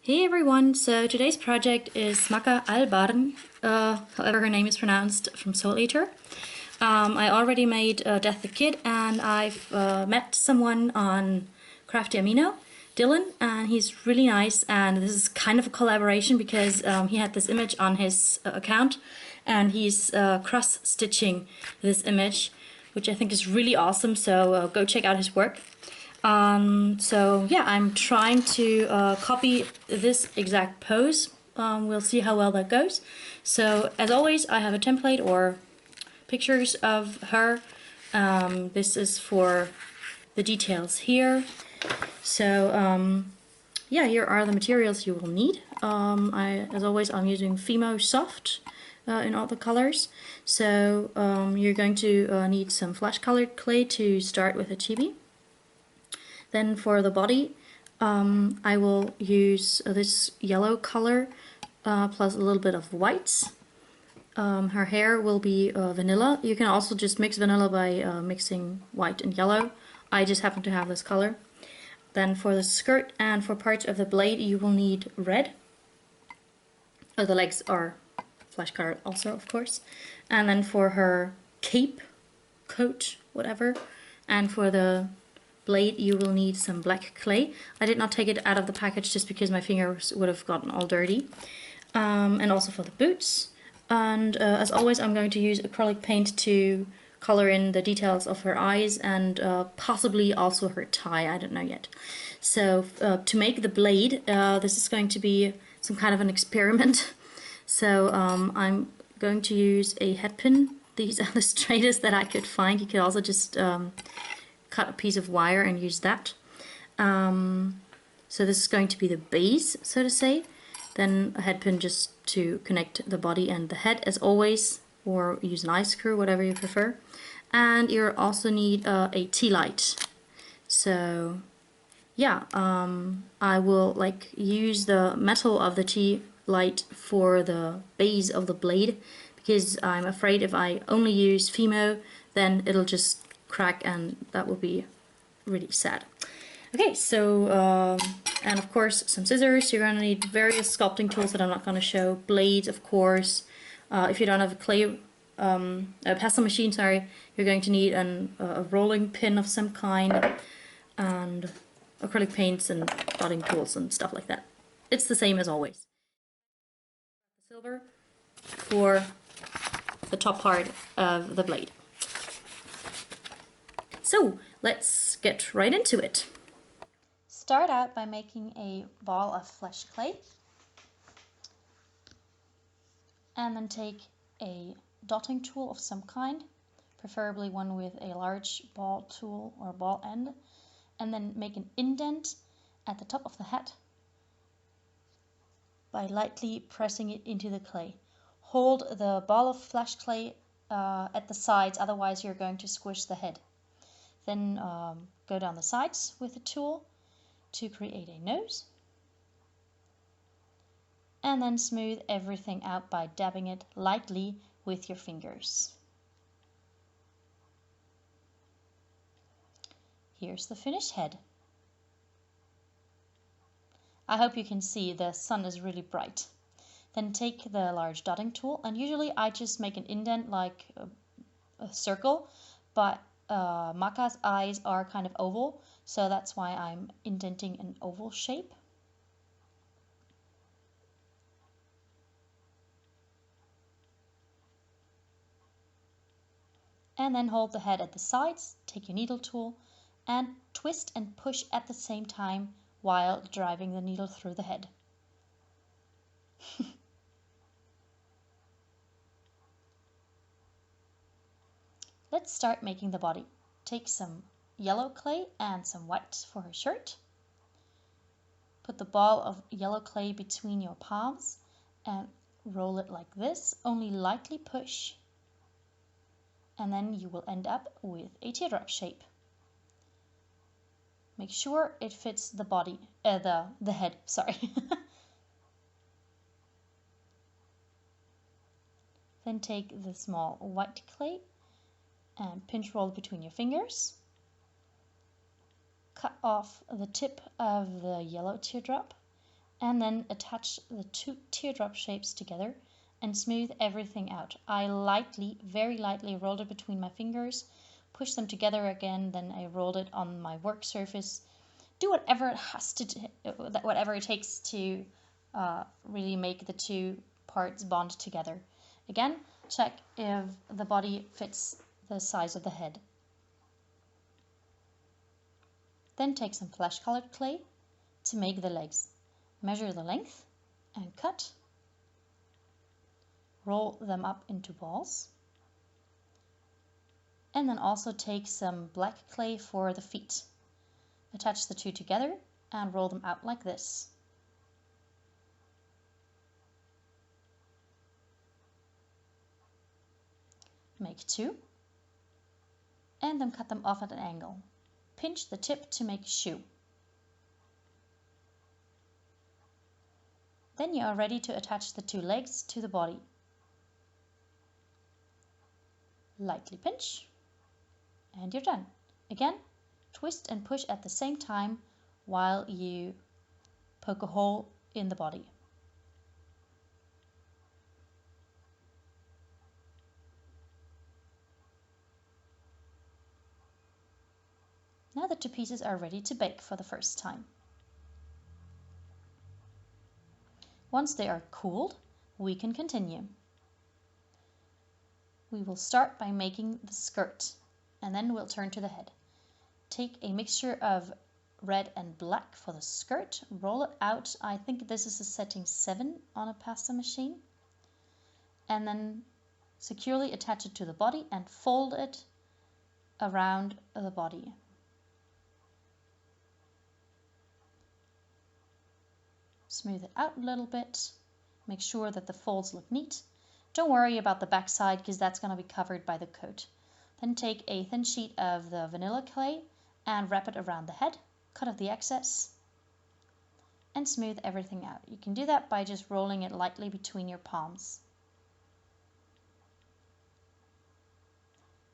Hey everyone, so today's project is Maka Albarn, however her name is pronounced, from Soul Eater. I already made Death the Kid, and I've met someone on Crafty Amino, Dylan, and he's really nice, and this is kind of a collaboration because he had this image on his account, and he's cross-stitching this image, which I think is really awesome, so go check out his work. So yeah, I'm trying to copy this exact pose. We'll see how well that goes. So as always, I have a template or pictures of her. This is for the details here. So yeah, here are the materials you will need. As always, I'm using Fimo Soft in all the colors. So you're going to need some flash colored clay to start with a chibi. Then for the body, I will use this yellow color plus a little bit of whites. Her hair will be vanilla. You can also just mix vanilla by mixing white and yellow. I just happen to have this color. Then for the skirt and for parts of the blade, you will need red. The legs are flash colored also, of course. And then for her cape, coat, whatever, and for the blade you will need some black clay. I did not take it out of the package just because my fingers would have gotten all dirty. And also for the boots. And as always, I'm going to use acrylic paint to color in the details of her eyes and possibly also her tie, I don't know yet. So to make the blade, this is going to be some kind of an experiment. So I'm going to use a head pin. These are the straightest that I could find. You could also just cut a piece of wire and use that. So this is going to be the base, so to say. Then a head pin just to connect the body and the head, as always, or use an eye screw, whatever you prefer. And you also need a tea light. So yeah, I will use the metal of the tea light for the base of the blade, because I'm afraid if I only use Fimo, then it'll just crack and that will be really sad. Okay, so and of course some scissors. You're gonna need various sculpting tools that I'm not gonna show. Blades, of course. If you don't have a pastel machine, sorry, you're going to need a rolling pin of some kind, and acrylic paints and dotting tools and stuff like that. It's the same as always. Silver for the top part of the blade. So let's get right into it. Start out by making a ball of flesh clay, and then take a dotting tool of some kind, preferably one with a large ball tool or ball end, and then make an indent at the top of the head by lightly pressing it into the clay. Hold the ball of flesh clay at the sides, otherwise you're going to squish the head. Then go down the sides with the tool to create a nose. And then smooth everything out by dabbing it lightly with your fingers. Here's the finished head. I hope you can see the sun is really bright. Then take the large dotting tool, and usually I just make an indent like a circle, but Maka's eyes are kind of oval, so that's why I'm indenting an oval shape. And then hold the head at the sides, take your needle tool, and twist and push at the same time while driving the needle through the head. Let's start making the body. Take some yellow clay and some white for her shirt. Put the ball of yellow clay between your palms and roll it like this, only lightly push, and then you will end up with a teardrop shape. Make sure it fits the body, the head, sorry. Then take the small white clay and pinch roll between your fingers. Cut off the tip of the yellow teardrop and then attach the two teardrop shapes together and smooth everything out. I lightly, very lightly rolled it between my fingers, pushed them together again, then I rolled it on my work surface. Do whatever it has to, whatever it takes to really make the two parts bond together. Again, check if the body fits the size of the head. Then take some flesh colored clay to make the legs. Measure the length and cut. Roll them up into balls. And then also take some black clay for the feet. Attach the two together and roll them out like this. Make two and then cut them off at an angle. Pinch the tip to make a shoe. Then you are ready to attach the two legs to the body. Lightly pinch and you're done. Again, twist and push at the same time while you poke a hole in the body. Now the two pieces are ready to bake for the first time. Once they are cooled, we can continue. We will start by making the skirt, and then we'll turn to the head. Take a mixture of red and black for the skirt, roll it out. I think this is a setting 7 on a pasta machine. And then securely attach it to the body and fold it around the body. Smooth it out a little bit. Make sure that the folds look neat. Don't worry about the back side because that's going to be covered by the coat. Then take a thin sheet of the vanilla clay and wrap it around the head. Cut off the excess and smooth everything out. You can do that by just rolling it lightly between your palms.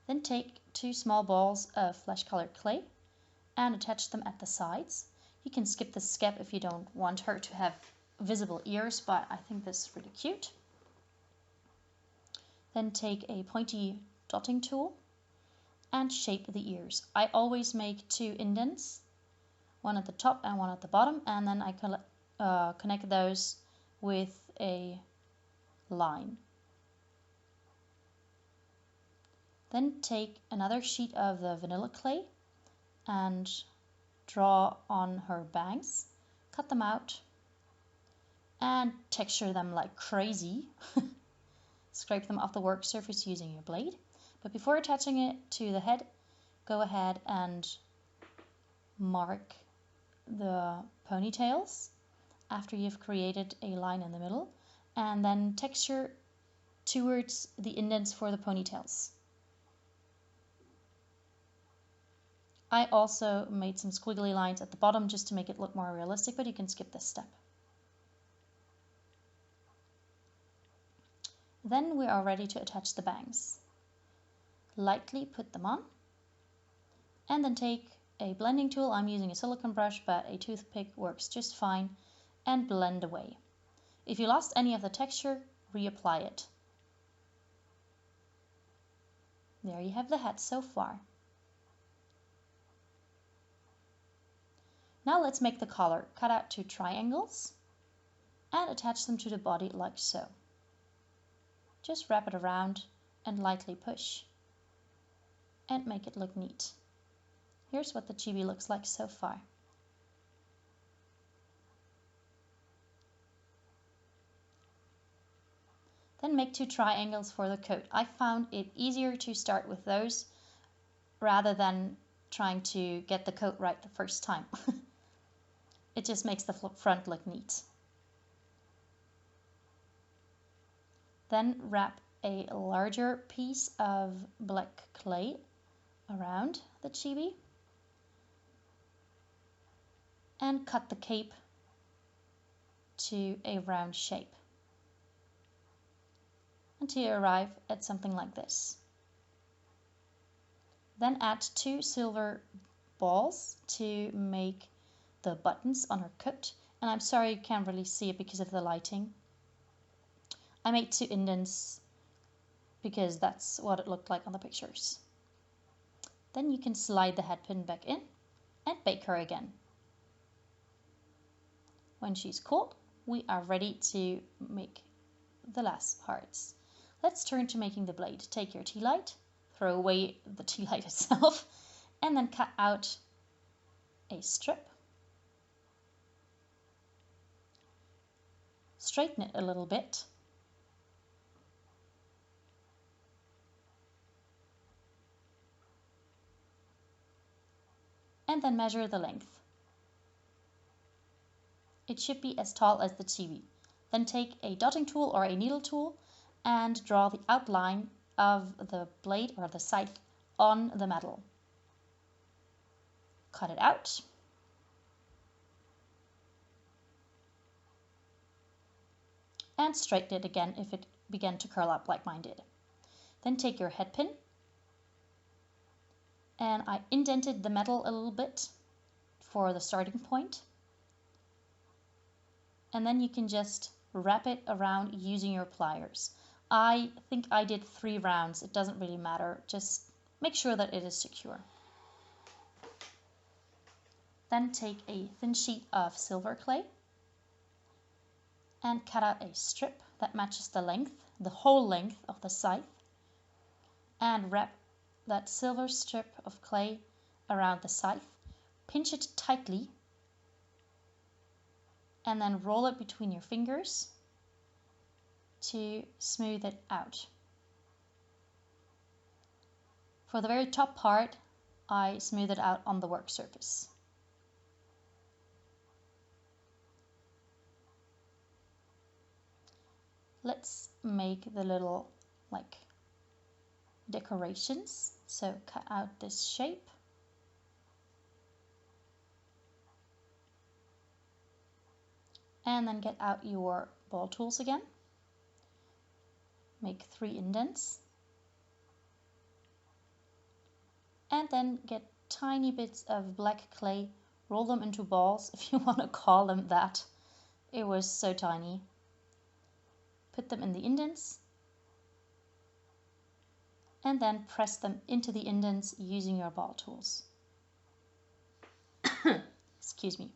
Then take 2 small balls of flesh colored clay and attach them at the sides. You can skip the step if you don't want her to have visible ears, but I think this is really cute. Then take a pointy dotting tool and shape the ears. I always make 2 indents, one at the top and one at the bottom, and then I connect those with a line. Then take another sheet of the vanilla clay and draw on her bangs, cut them out and texture them like crazy. Scrape them off the work surface using your blade. But before attaching it to the head, go ahead and mark the ponytails after you've created a line in the middle, and then texture towards the indents for the ponytails. I also made some squiggly lines at the bottom just to make it look more realistic, but you can skip this step. Then we are ready to attach the bangs. Lightly put them on, and then take a blending tool. I'm using a silicone brush, but a toothpick works just fine, and blend away. If you lost any of the texture, reapply it. There you have the head so far. Now let's make the collar. Cut out 2 triangles and attach them to the body like so. Just wrap it around and lightly push and make it look neat. Here's what the chibi looks like so far. Then make 2 triangles for the coat. I found it easier to start with those rather than trying to get the coat right the first time. It just makes the front look neat. Then wrap a larger piece of black clay around the chibi and cut the cape to a round shape until you arrive at something like this. Then add 2 silver balls to make the buttons on her coat and I'm sorry you can't really see it because of the lighting. I made 2 indents because that's what it looked like on the pictures. Then you can slide the head pin back in and bake her again. When she's cold, we are ready to make the last parts. Let's turn to making the blade. Take your tea light, throw away the tea light itself, and then cut out a strip. Straighten it a little bit. And then measure the length. It should be as tall as the chibi. Then take a dotting tool or a needle tool and draw the outline of the blade or the scythe on the metal. Cut it out. And straighten it again if it began to curl up like mine did. Then take your head pin, and I indented the metal a little bit for the starting point. And then you can just wrap it around using your pliers. I think I did 3 rounds. It doesn't really matter. Just make sure that it is secure. Then take a thin sheet of silver clay and cut out a strip that matches the length, the whole length of the scythe, and wrap that silver strip of clay around the scythe. Pinch it tightly and then roll it between your fingers to smooth it out. For the very top part, I smooth it out on the work surface. Let's make the little decorations. So cut out this shape. And then get out your ball tools again. Make 3 indents. And then get tiny bits of black clay, roll them into balls, if you want to call them that. It was so tiny. Put them in the indents. And then press them into the indents using your ball tools. Excuse me.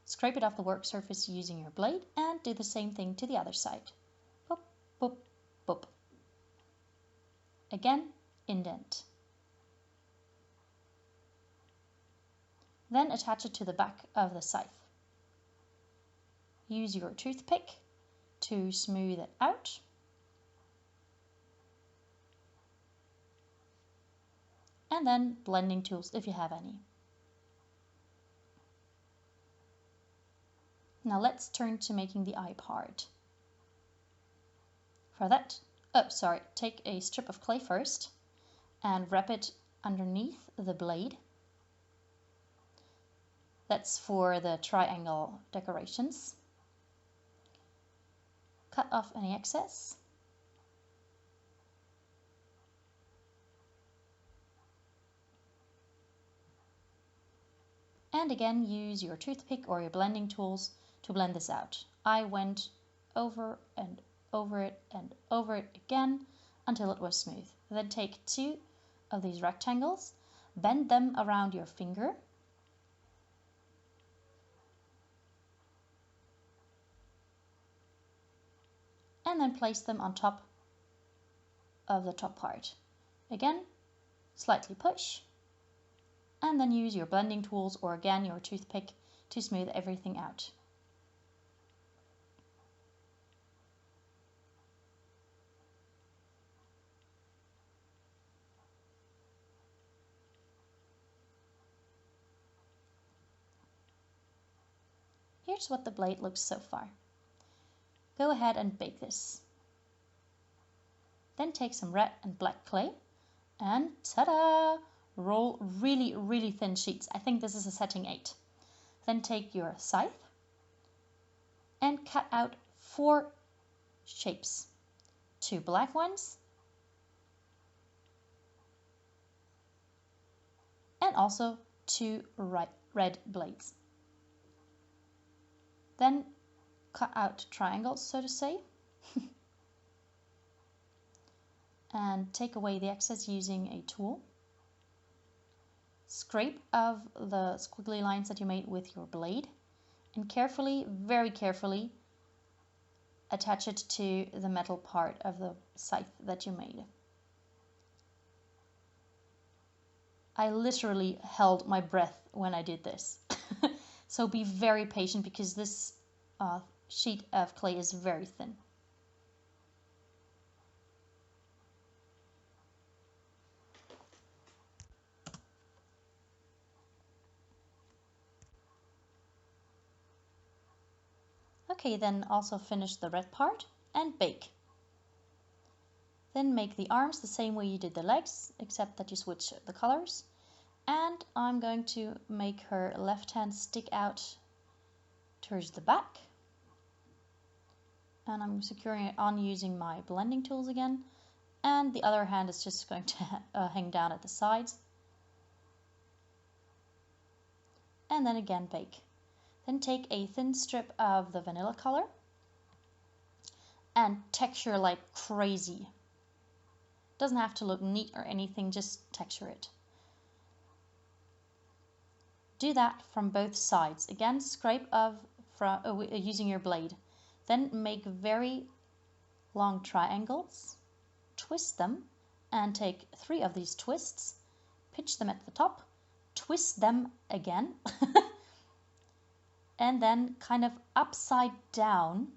Scrape it off the work surface using your blade and do the same thing to the other side. Boop, boop, boop. Again, indent. Then attach it to the back of the scythe. Use your toothpick to smooth it out. And then blending tools if you have any. Now let's turn to making the eye part. For that, take a strip of clay first and wrap it underneath the blade. That's for the triangle decorations. Cut off any excess. And again, use your toothpick or your blending tools to blend this out. I went over and over it and over it again until it was smooth. Then take 2 of these rectangles, bend them around your finger, and then place them on top of the top part. Again, slightly push, and then use your blending tools or again your toothpick to smooth everything out. Here's what the blade looks so far. Go ahead and bake this. Then take some red and black clay and ta-da! Roll really, really thin sheets. I think this is a setting 8. Then take your scythe and cut out 4 shapes. 2 black ones and also 2 red blades. Then cut out triangles, so to say, and take away the excess using a tool. Scrape of the squiggly lines that you made with your blade, and carefully, very carefully, attach it to the metal part of the scythe that you made. I literally held my breath when I did this. So be very patient because this sheet of clay is very thin. Okay, then also finish the red part and bake. Then make the arms the same way you did the legs, except that you switch the colors. And I'm going to make her left hand stick out towards the back. And I'm securing it on using my blending tools again. And the other hand is just going to hang down at the sides. And then again bake. Then take a thin strip of the vanilla color and texture like crazy. Doesn't have to look neat or anything, just texture it. Do that from both sides. Again, scrape using your blade. Then make very long triangles, twist them, and take 3 of these twists, pitch them at the top, twist them again, and then kind of upside down,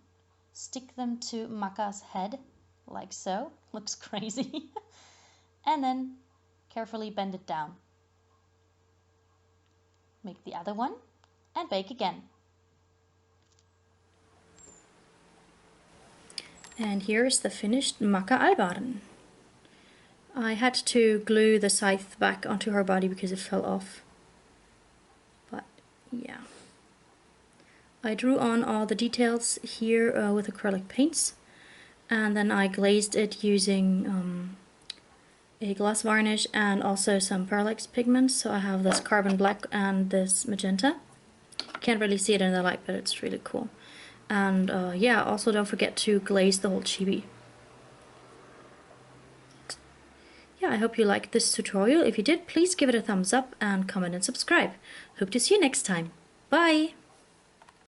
stick them to Maka's head, like so. Looks crazy. And then carefully bend it down. Make the other one and bake again. And here's the finished Maka Albarn. I had to glue the scythe back onto her body because it fell off. But yeah. I drew on all the details here with acrylic paints. And then I glazed it using a gloss varnish and also some parallax pigments. So I have this carbon black and this magenta. Can't really see it in the light, but it's really cool. And yeah, also don't forget to glaze the whole chibi. Yeah, I hope you liked this tutorial. If you did, please give it a thumbs up and comment and subscribe. Hope to see you next time. Bye!